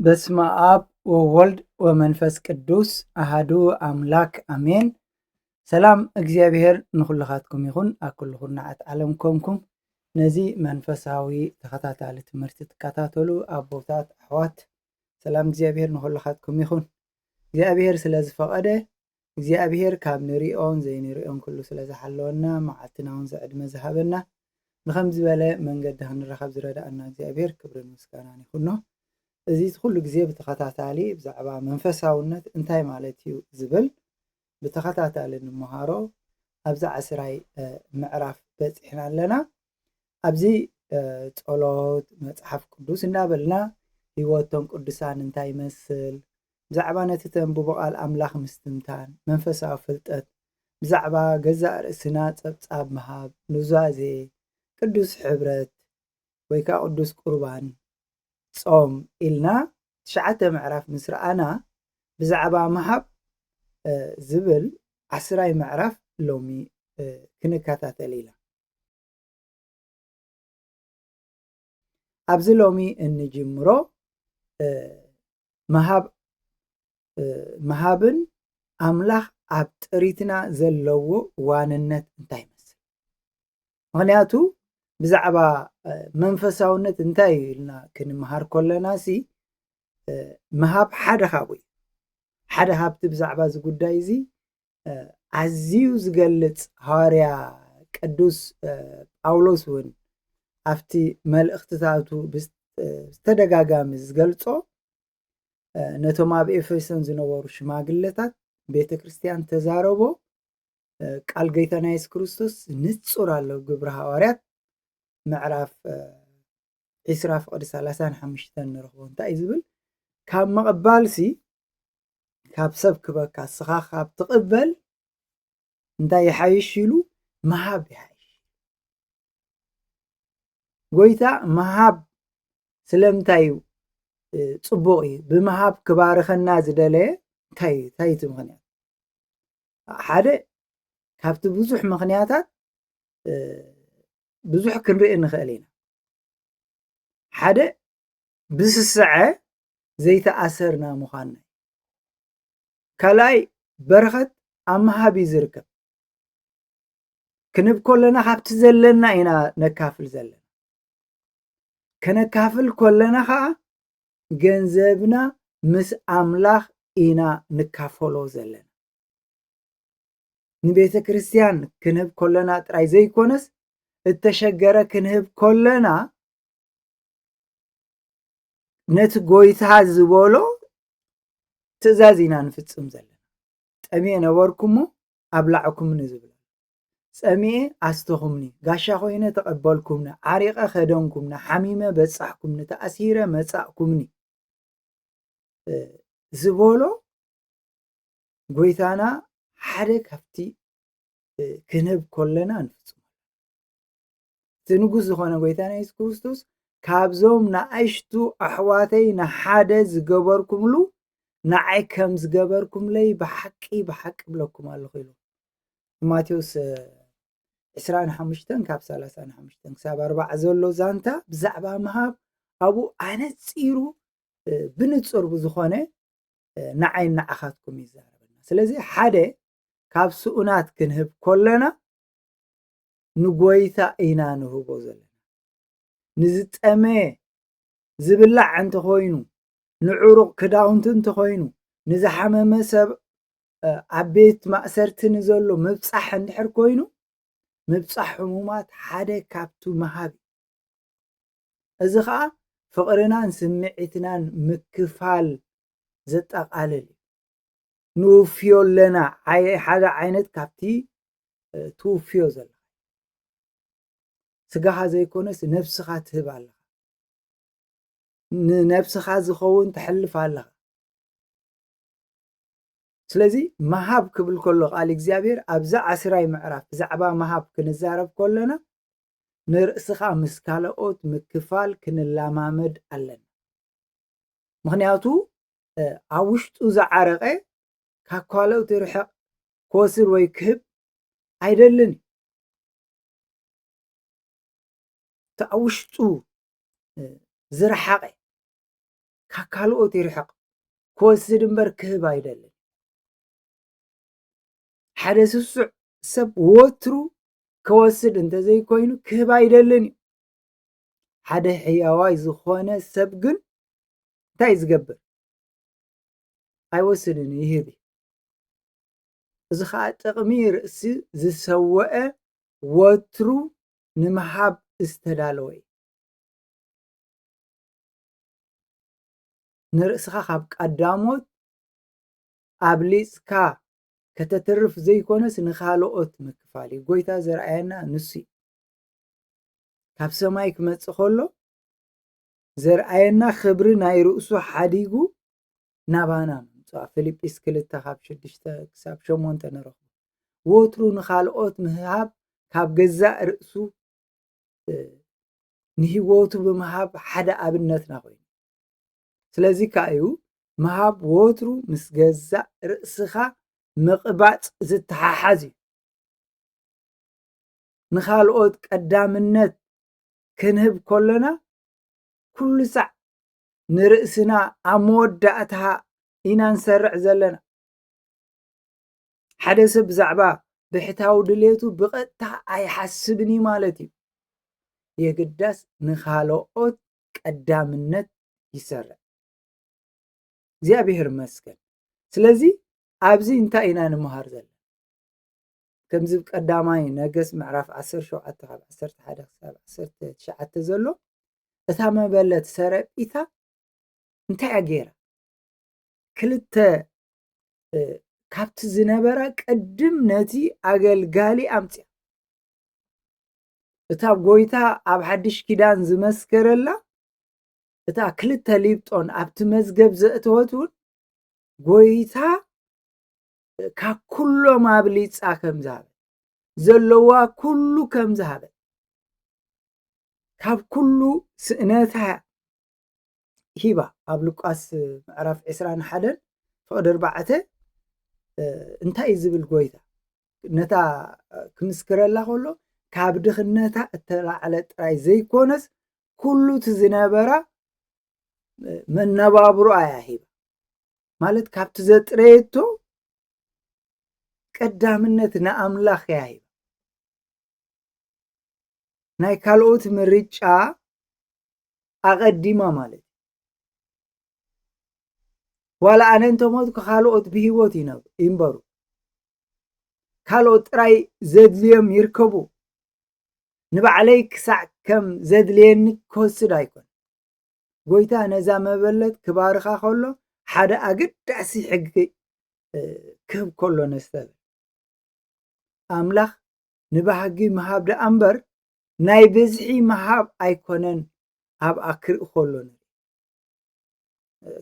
በስመ አብ ወወልድ ወመንፈስ ቅዱስ አሃዱ አምላክ አሜን። ሰላም እግዚአብሔር ንኹልኻትኩም ይኹን ኣብ ኩልኹም ናዓት ዓለም ኮንኩም ነዚ መንፈሳዊ ተኸታታሊ ትምህርቲ ትከታተሉ ኣቦታት ኣሕዋት ሰላም እግዚአብሔር ንኹልኻትኩም ይኹን። እግዚአብሔር ስለ ዝፈቐደ እግዚአብሔር ካብ ንሪኦን ዘይንሪኦን ኩሉ ስለ ዝሓለወና መዓልትና እውን ዘዕድመ ዝሃበና ንከም ዝበለ መንገዲ ክንረኸብ ዝረዳእና እግዚአብሔር ክብርን ምስጋናን ይኹኖ። እዚ ኩሉ ግዜ ብተኸታታሊ ብዛዕባ መንፈሳውነት እንታይ ማለት እዩ ዝብል ብተኸታታሊ ንምሃሮ ኣብዛ 10ይ ምዕራፍ በፂሕና ኣለና። ኣብዚ ጸሎት መጽሓፍ ቅዱስ እናበልና ህይወቶም ቅዱሳን እንታይ ይመስል ብዛዕባ ነቲ ተንብቦ ቃል ኣምላኽ ምስትምታን መንፈሳዊ ፍልጠት ብዛዕባ ገዛእ ርእስና ፀብፃብ ምሃብ ኑዛዜ ቅዱስ ሕብረት ወይ ከዓ ቅዱስ ቁርባን ጾም ኢልና 9 ምዕራፍ ምስ ረኣና ብዛዕባ ምሃብ ዝብል 10ይ ምዕራፍ ሎሚ ክንከታተል ኢና። ኣብዚ ሎሚ እንጅምሮ ምሃብን ኣምላኽ ኣብ ጥሪትና ዘለዎ ዋንነት እንታይ ይመስል ምክንያቱ ብዛዕባ መንፈሳውነት እንታይ ኢልና ክንምሃር ከለና ሲ ምሃብ ሓደ ካብኡ ሓደ ሃብቲ ብዛዕባ እዚ ጉዳይ እዚ ኣዝዩ ዝገልፅ ሐዋርያ ቅዱስ ጳውሎስ እውን ኣብቲ መልእኽትታቱ ብተደጋጋሚ ዝገልፆ ነቶም ኣብ ኤፌሶን ዝነበሩ ሽማግለታት ቤተ ክርስቲያን ተዛረቦ ቃል ጎይታና ኢየሱስ ክርስቶስ ንጹር ኣለው ግብሪ ሐዋርያት ምዕራፍ 20:35 ንረኽቦ እንታይ እዩ ዝብል ካብ ምቕባልሲ ካብ ሰብ ክበካ ስኻ ካብ ትቕበል እንታይ ይሓይሽ ኢሉ ምሃብ ይሓይሽ። ጎይታ ምሃብ ስለምንታይ እዩ ፅቡቕ እዩ ብምሃብ ክባርኸና ዝደለየ እንታይ እቲ ምክንያት ሓደ ካብቲ ብዙሕ ምክንያታት ብዙሕ ክንርኢ ንኽእል ኢና። ሓደ ብስስዐ ዘይተኣሰርና ምዃንና ካልኣይ በረኸት ኣብ ምሃብ እዩ ዝርከብ ክንብ ከለና ካብቲ ዘለና ኢና ነካፍል ዘለና ከነካፍል ከለና ከዓ ገንዘብና ምስ ኣምላኽ ኢና ንካፈሎ ዘለና ንቤተ ክርስቲያን ክንህብ ከለና ጥራይ ዘይኮነስ እተሸገረ ክንህብ ከለና ነቲ ጎይታ ዝበሎ ትእዛዝ ኢና ንፍፅም ዘለና። ጠሚየ ነበርኩሞ ኣብላዕኩምኒ ዝብል ፀሚየ ኣስተኹምኒ ጋሻ ኮይነ ተቐበልኩምኒ ዓሪቐ ከደንኩምኒ ሓሚመ በፃሕኩምኒ ተኣሲረ መፃእኩምኒ ዝበሎ ጎይታና ሓደ ካብቲ ክንህብ ከለና ንፍፅሞ እቲ ንጉስ ዝኾነ ጎይታና ኢየሱስ ክርስቶስ ካብዞም ንኣሽቱ ኣሕዋተይ ንሓደ ዝገበርኩምሉ ንዓይ ከም ዝገበርኩምለይ ብሓቂ ብለኩም ኣለኹ ኢሉ ማቴዎስ 25:35 ክሳብ 40 ዘሎ ዛንታ ብዛዕባ ምሃብ ኣብኡ ኣነፂሩ ብንጹር ብዝኾነ ንዓይ ንዓኻትኩም ይዛረበና። ስለዚ ሓደ ካብ ስኡናት ክንህብ ከለና ንጎይታ ኢና ንህቦ ዘለና ንዝጠመየ ዝብላዕ እንተኾይኑ ንዕሩቕ ክዳውንቲ እንተኾይኑ ንዝሓመመ ሰብ ኣብ ቤት ማእሰርቲ ንዘሎ ምብፃሕ እንድሕር ኮይኑ ምብፃሕ ሕሙማት ሓደ ካብቱ ምሃብ እዚ ከዓ ፍቕርናን ስምዒትናን ምክፋል ዘጠቓልል ንውፍዮ ኣለና ሓደ ዓይነት ካብቲ ትውፍዮ ዘላ ስጋኻ ዘይኮነስ ነፍስኻ ትህብ ኣለኻ ንነፍስኻ ዝኸውን ትሕልፍ ኣለኻ። ስለዚ ምሃብ ክብል ከሎ ቃል እግዚኣብሔር ኣብዛ 10ይ ምዕራፍ ብዛዕባ ምሃብ ክንዛረብ ከለና ንርእስኻ ምስ ካልኦት ምክፋል ክንለማመድ ኣለና። ምክንያቱ ኣብ ውሽጡ ዝዓረቐ ካብ ካልኦት ርሕቕ ክወስድ ወይ ክህብ ኣይደልን እቲ ኣብ ውሽጡ ዝረሓቐ ካልኦት ይርሕቕ ክወስድ እምበር ክህብ ኣይደልን ሓደ ስሱዕ ሰብ ወትሩ ክወስድ እንተዘይኮይኑ ክህብ ኣይደልን እዩ ሓደ ሕያዋይ ዝኾነ ሰብ ግን እንታይ ዝገብር ኣይወስድን ይህብ እዚ ከዓ ጥቕሚ ርእሲ ዝሰወአ ወትሩ ንምሃብ ዝተዳለወ እዩ ንርእስኻ ካብ ቀዳሞት ኣብሊፅካ ከተተርፍ ዘይኮነስ ንኻልኦት ምክፋል እዩ ጎይታ ዘርኣየና ንሱ እዩ ካብ ሰማይ ክመፅእ ከሎ ዘርኣየና ክብሪ ናይ ርእሱ ሓዲጉ ናባና ምፅእ ፊልጵስ 2 ካብ 6 ክሳብ 8 ንረኽቦ ወትሩ ንኻልኦት ምሃብ ካብ ገዛእ ርእሱ ንሂወቱ ብምሃብ ሓደ ኣብነትና ኮይኑ ስለዚ ከዓ እዩ ምሃብ ወትሩ ምስ ገዛእ ርእስኻ ምቕባፅ ዝተሓሓዝ እዩ ንኻልኦት ቀዳምነት ክንህብ ከለና ኩሉ ሳዕ ንርእስና ኣብ መወዳእታ ኢና ንሰርዕ ዘለና ሓደ ሰብ ብዛዕባ ብሕታዊ ድሌቱ ብቐጥታ ኣይሓስብን እዩ ማለት እዩ የግዳስ ንኻልኦት ቀዳምነት ይሰርዕ እግዚኣብሔር ይመስገን ስለዚ ኣብዚ እንታይ ኢና ንምሃር ዘለና ከምዚ ቀዳማይ ነገስ ምዕራፍ 17 ካብ 11 ክሳብ 19 ዘሎ እታ መበለት ሰረጲታ እንታይ እያ ገይራ ክልተ ካብቲ ዝነበራ ቅድም ነቲ ኣገልጋሊ ኣምፅያ እታ ጎይታ ኣብ ሓድሽ ኪዳን ዝመስከረላ እታ ክልተ ሊብጦን ኣብቲ መዝገብ ዘእተወት እውን ጎይታ ካብ ኩሎም ኣብሊፃ ከም ዝሃበት ዘለዋ ኩሉ ከም ዝሃበት ካብ ኩሉ ስእነታ ሂባ ኣብ ሉቃስ ምዕራፍ 21 ፍቅዲ 4 እንታይ እዩ ዝብል ጎይታ ነታ ክምስክረላ ከሎ ካብ ድኽነታ እተላዕለ ጥራይ ዘይኮነስ ኩሉ እቲ ዝነበራ መነባብሮ እያ ሂባ ማለት ካብቲ ዘጥረየቶ ቀዳምነት ንኣምላኽ እያ ሂባ ናይ ካልኦት ምርጫ ኣቐዲማ ማለት ዋላ ኣነ እንተሞትኩ ካልኦት ብሂወት ይንበሩ ካልኦት ጥራይ ዘድልዮም ይርከቡ ንባዕለይ ክሳዕ ከም ዘድልየኒ ክወስድ ኣይኮን ጎይታ ነዛ መበለት ክባርኻ ከሎ ሓደ ኣገዳሲ ሕጊ ክህብ ከሎ ነስተብ ኣምላኽ ንባህጊ ምሃብ ደኣ እምበር ናይ ብዝሒ ምሃብ ኣይኮነን ኣብ ኣክርኢ ከሎ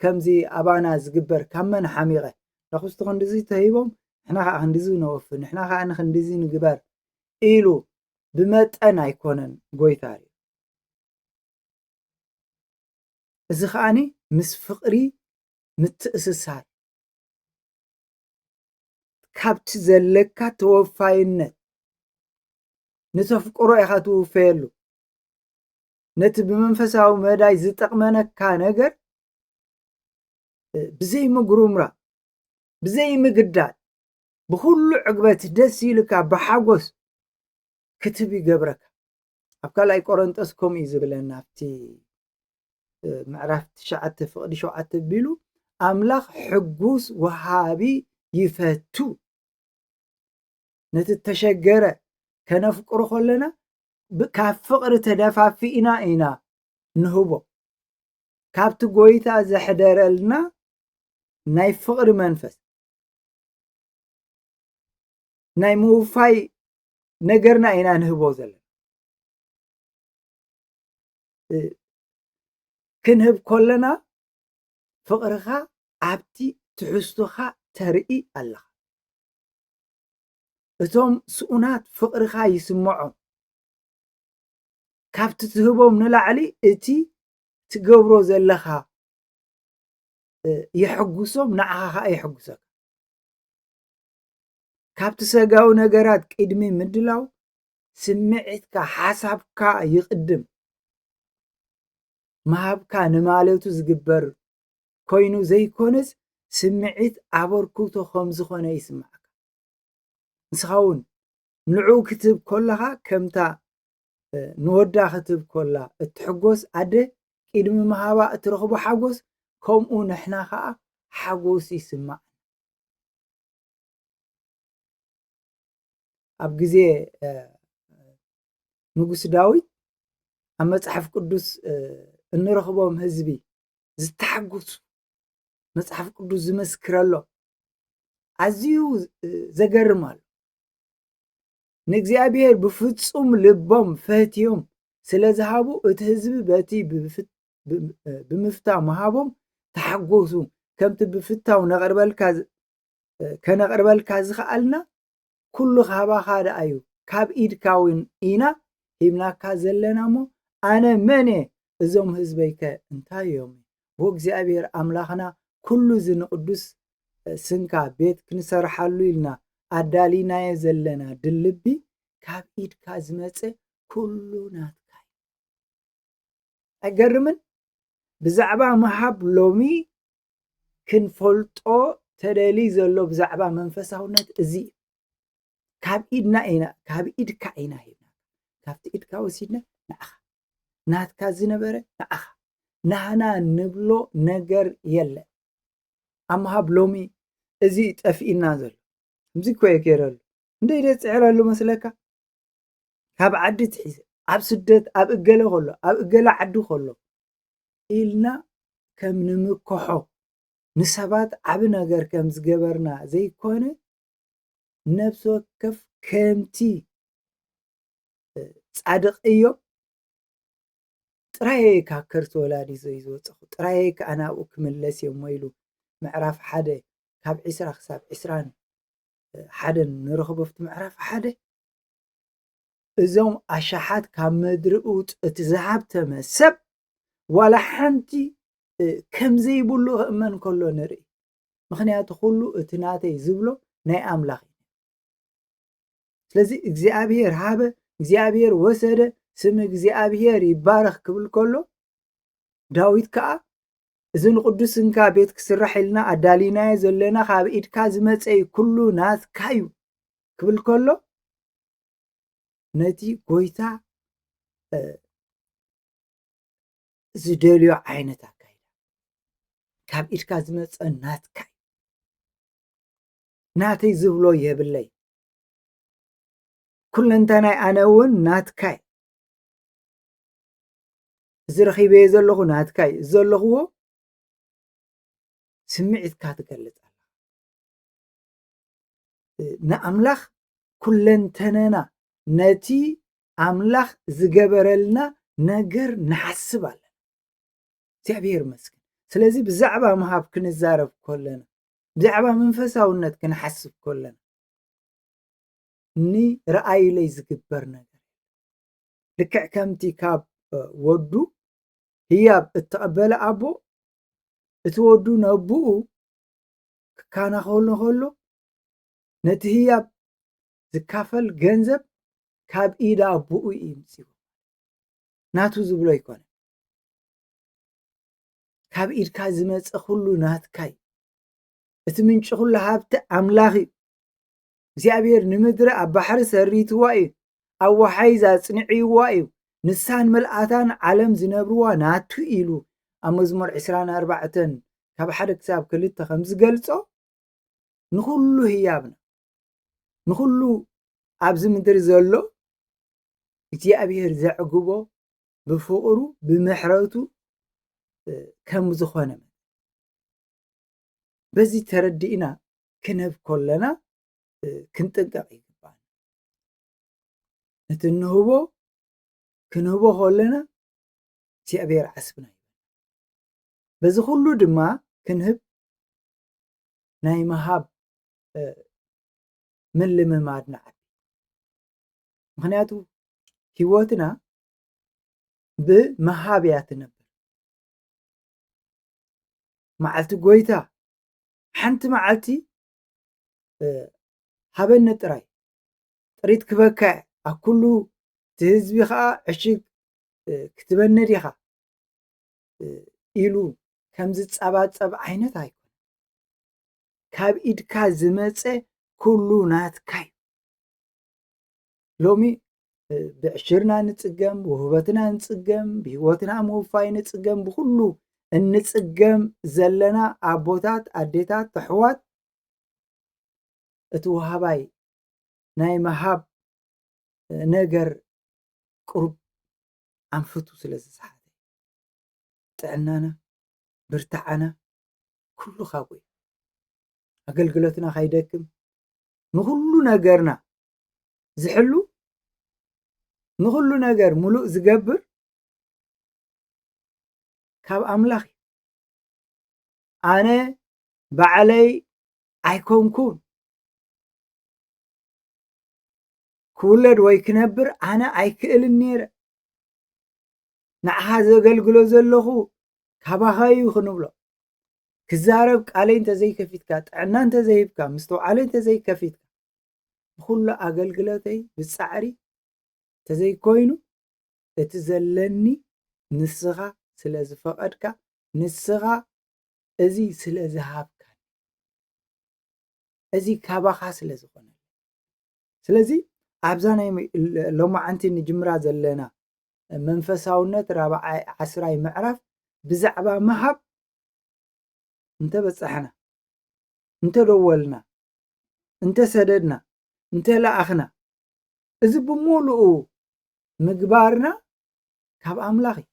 ከምዚ ኣባና ዝግበር ካብ መን ሓሚቐ ንኽስቲ ክንዲዚ ተሂቦም ንሕና ከዓ ክንዲዚ ነወፍር ንሕና ከዓ ንክንዲዚ ንግበር ኢሉ ብመጠን ኣይኮነን ጎይታ እዩ እዚ ከዓኒ ምስ ፍቕሪ ምትእስሳር ካብቲ ዘለካ ተወፋይነት ንተፍቅሮ ኢኻ ትውፈየሉ ነቲ ብመንፈሳዊ መዳይ ዝጠቕመነካ ነገር ብዘይ ምጉርምራ ብዘይ ምግዳል ብኩሉ ዕግበት ደስ ይልካ ብሓጎስ ክትብ ይገብረካ ኣብ ካልኣይ ቆሮንጦስ ከምኡ እዩ ዝብለና ኣብቲ ምዕራፍ 9 ፍቅዲ 7 ቢሉ ኣምላኽ ሕጉስ ወሃቢ ይፈቱ ነቲ ተሸገረ ከነፍቅሮ ከለና ካብ ፍቅሪ ተደፋፊእና ኢና ንህቦ ካብቲ ጎይታ ዘሕደረልና ናይ ፍቅሪ መንፈስ ናይ ምውፋይ ነገርና ኢና ንህቦ ዘለና ክንህብ ከለና ፍቅርኻ ኣብቲ ትሕዝቶኻ ተርኢ ኣለኻ እቶም ስኡናት ፍቅርኻ ይስምዖም ካብቲ ትህቦም ንላዕሊ እቲ ትገብሮ ዘለኻ يحجسهم نعها يحجسك كابت سجاو نجارات قدمي مدلاو سمعتك حسابك يقدم مهابك نماليوتو زجبر ኮይኑ ዘይኮነስ ስምዒት ኣበርክቶ ከም ዝኾነ ይስምዓካ ንስኻ እውን ንዕኡ ክትህብ ከለኻ ከምታ ንወዳ ክትህብ ከላ እትሕጎስ ኣደ ቅድሚ ምሃባ እትረኽቦ ሓጎስ ከምኡ ንሕና ከዓ ሓጎስ ይስማዕ ኣብ ግዜ ንጉስ ዳዊት ኣብ መፅሓፍ ቅዱስ እንረኽቦም ህዝቢ ዝተሓጎሱ መፅሓፍ ቅዱስ ዝመስክረሎ ኣዝዩ ዘገርም ኣሎ ንእግዚኣብሔር ብፍጹም ልቦም ፈትዮም ስለ ዝሃቡ እቲ ህዝቢ በቲ ብምፍታው ምሃቦም ተሓጎሱ ከምቲ ብፍታው ከነቕርበልካ ዝኽኣልና ኩሉ ካባኻ ደኣ እዩ ካብ ኢድካ እውን ኢና ሂብናካ ዘለና እሞ ኣነ መን እዞም ህዝበይ ከ እንታይ እዮም ብኦ እግዚኣብሔር ኣምላኽና ኩሉ ዝንቅዱስ ስንካ ቤት ክንሰርሓሉ ኢልና ኣዳሊናዮ ዘለና ድልቢ ካብ ኢድካ ዝመፀ ኩሉ ናትካ ኣይገርምን ብዛዕባ ምሃብ ሎሚ ክንፈልጦ ተደሊ ዘሎ ብዛዕባ መንፈሳውነት እዚ ካብ ኢድና ኢና ካብ ኢድካ ኢና ሂብና ካብቲ ኢድካ ወሲድና ንዓኻ ናትካ ዝነበረ ንዓኻ ናህና ንብሎ ነገር የለን ኣብ ምሃብ ሎሚ እዚ ጠፊእና ዘሎ ከምዚ እኮ የገይረሉ እንደይ ደፅዕረሉ መስለካ ካብ ዓዲ ትሒዘ ኣብ ስደት ኣብ እገለ ከሎ ኣብ እገለ ዓዲ ከሎ ኢልና ከም ንምክሖ ንሰባት ዓብ ነገር ከም ዝገበርና ዘይኮነ ነብሲ ወከፍ ከምቲ ጻድቕ እዮም ጥራይ ካብ ከርሲ ወላዲ እዩ ዝወፀኹ ጥራይ ከዓ ናብኡ ክምለስ እዮም ኢሉ ምዕራፍ 1 ካብ 20 ክሳብ 21 ንረኽቦ ኣብቲ ምዕራፍ 1 እዞም ኣሻሓት ካብ ምድሪ ውፅእ ዝሃብተመ ሰብ ዋላ ሓንቲ ከም ዘይብሉ ክእመን ከሎ ንርኢ ምክንያቱ ኩሉ እቲ ናተይ ዝብሎ ናይ ኣምላኽ እዩ ስለዚ እግዚኣብሔር ሃበ እግዚኣብሔር ወሰደ ስም እግዚኣብሔር ይባረኽ ክብል ከሎ ዳዊት ከዓ እዚ ንቅዱስ ስንካ ቤት ክስራሕ ኢልና ኣዳሊናዮ ዘለና ካብ ኢድካ ዝመፀ ኩሉ ናትካ እዩ ክብል ከሎ ነቲ ጎይታ ዝደልዮ ዓይነት ኣካይዳ ካብ ኢድካ ዝመፀ ናትካ ናተይ ዝብሎ የብለይ ኩለንተናይ ኣነ እውን ናትካ እዚ ረኺበዮ ዘለኹ ናትካ እዩ ዘለኽዎ ስምዒትካ ትገልፅ ኣላ ንኣምላኽ ኩለንተነና ነቲ ኣምላኽ ዝገበረልና ነገር ንሓስብ ኣለና እግዚኣብሔር ይመስገን ስለዚ ብዛዕባ ምሃብ ክንዛረብ ከለና ብዛዕባ መንፈሳውነት ክንሓስብ ከለና ንረኣይለይ ዝግበር ነገር ልክዕ ከምቲ ካብ ወዱ ህያብ እተቐበለ ኣቦ እቲ ወዱ ነብኡ ክካናኸሎ ከሎ ነቲ ህያብ ዝካፈል ገንዘብ ካብ ኢዳ ኣቦኡ ይምፅኡ ናቱ ዝብሎ ይኮነ ካብ ኢድካ ዝመፀ ኩሉ ናትካይ እቲ ምንጭ ኩሉ ሃብቲ ኣምላኽ እዩ እግዚኣብሔር ንምድሪ ኣብ ባሕሪ ሰሪትዋ እዩ ኣብ ወሓይ ዘፅንዕይዋ እዩ ንሳን መልኣታን ዓለም ዝነብርዋ ናቱ ኢሉ ኣብ መዝሙር 24 ካብ 1 ክሳብ 2 ከም ዝገልፆ ንኩሉ ህያብና ንኩሉ ኣብዚ ምድሪ ዘሎ እግዚኣብሔር ዘዕግቦ ብፍቅሩ ብምሕረቱ ከም ዝኾነ በዚ ተረዲእና ክንህብ ከለና ክንጥንቀቕ ይግባል እቲ ንህቦ ክንህቦ ከለና እግዚኣብሔር ዓስብና እዩ በዚ ኩሉ ድማ ክንህብ ናይ ምሃብ ምልምማድ ንዓቢ ምክንያቱ ሂወትና ብምሃብ እያ ትነብር መዓልቲ ጎይታ ሓንቲ መዓልቲ ሃበኒ ጥራይ ጥሪት ክበካ ኣብ ኩሉ እቲ ህዝቢ ከዓ ዕሽግ ክትበንድ ኢኻ ኢሉ ከም ዝጸባጸብ ዓይነት ኣይኮነ ካብ ኢድካ ዝመጸ ኩሉ ናትካ ሎሚ ብዕሽርና ንጽገም ብውህበትና ንጽገም ብህይወትና ምውፋይ ንጽገም ብኩሉ እንጽገም ዘለና ኣቦታት ኣዴታት ኣሕዋት እቲ ወሃባይ ናይ መሃብ ነገር ቁርብ ኣንፍቱ ስለ ዝሰሓተ ጥዕናና ብርታዓና ኩሉ ካጎይ ኣገልግሎትና ካይደክም ንኩሉ ነገርና ዝሕሉ ንኩሉ ነገር ሙሉእ ዝገብር ካብ ኣምላኽ ኣነ ባዕለይ ኣይኮንኩን ክውለድ ወይ ክነብር ኣነ ኣይክእልን ነይረ ንዓኻ ዘገልግሎ ዘለኹ ካባኸዩ ክንብሎ ክዛረብ ቃለይ እንተዘይከፊትካ ጥዕና እንተዘይብካ ምስተውዓለይ እንተዘይከፊትካ ብኩሉ ኣገልግሎተይ ብፃዕሪ እንተዘይኮይኑ እቲ ዘለኒ ንስኻ ስለ ዝፈቐድካ ንስኻ እዚ ስለ ዝሃብካ እዚ ካባኻ ስለ ዝኾነ ስለዚ ኣብዛ ናይ ሎማዓንቲ ንጅምራ ዘለና መንፈሳውነት 10ይ ምዕራፍ ብዛዕባ መሃብ እንተበፅሕና እንተደወልና እንተሰደድና እንተለኣኽና እዚ ብሙሉኡ ምግባርና ካብ ኣምላኽ እዩ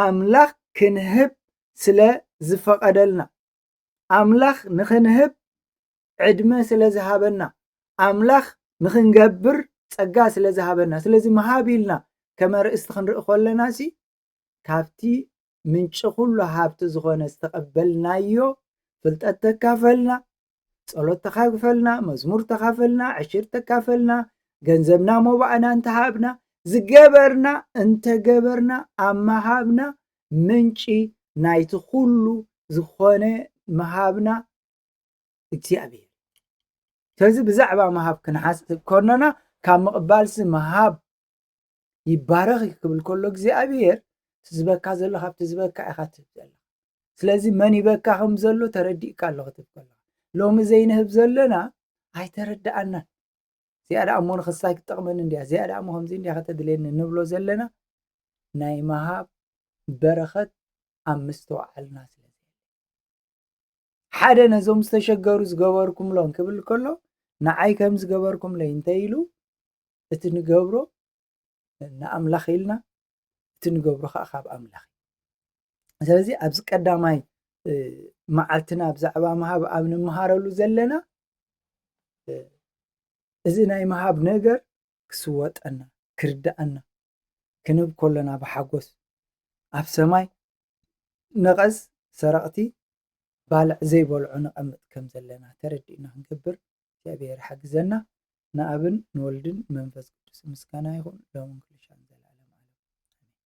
ኣምላኽ ክንህብ ስለ ዝፈቐደልና ኣምላኽ ንኽንህብ ዕድመ ስለ ዝሃበና ኣምላኽ ንኽንገብር ፀጋ ስለ ዝሃበና ስለዚ መሃብ ኢልና ከመርእስቲ ክንርኢ ከለና ሲ ካብቲ ምንጭ ኩሉ ሃብቲ ዝኾነ ዝተቐበልናዮ ፍልጠት ተካፈልና ጸሎት ተካፈልና መዝሙር ተካፈልና ዕሽር ተካፈልና ገንዘብና ሞባዕና እንተሃብና ዝገበርና እንተገበርና ኣመሃብና ምንጪ ናይቲ ኩሉ ዝኾነ መሃብና እግዚአብሔር ስለዚ ብዛዕባ መሃብ ክንሓስብ ከለና ካብ ምቕባልሲ መሃብ ይባረኽ ክብል ከሎ እግዚአብሔር ዝበካ ዘሎ ካብቲ ዝበካ ኢኻ ትህብ ዘላ ስለዚ መን ይበካ ከም ዘሎ ተረዲእካ ኣለኹ ትብል ሎሚ ዘይንህብ ዘለና ኣይተረዳእናን ዝያዳ እሞ ንክሳይ ክጠቕመኒ እንድያ ዝያዳ እሞ ከምዚ እንድያ ከተድልየኒ ንብሎ ዘለና ናይ መሃብ በረኸት ኣብ ምስተውዓልና ስለዚ ሓደ ነዞም ዝተሸገሩ ዝገበርኩምሎም ክብል ከሎ ንዓይ ከም ዝገበርኩምለይ እንተኢሉ እቲ ንገብሮ ንኣምላኽ ኢልና እቲ ንገብሮ ከዓ ካብ ኣምላኽ ስለዚ ኣብዚ ቀዳማይ መዓልትና ብዛዕባ መሃብ ኣብ ንምሃረሉ ዘለና እዚ ናይ መሃብ ነገር ክስወጠና ክርዳእና ክንብ ከለና ብሓጎስ ኣብ ሰማይ ነቐዝ ሰረቕቲ ባልዕ ዘይበልዖ ነቐምጥ ከም ዘለና ተረዲእና ክንገብር እግዚአብሔር ሓግዘና ንኣብን ንወልድን መንፈስ ቅዱስ ምስጋና ይኹን ሎሚ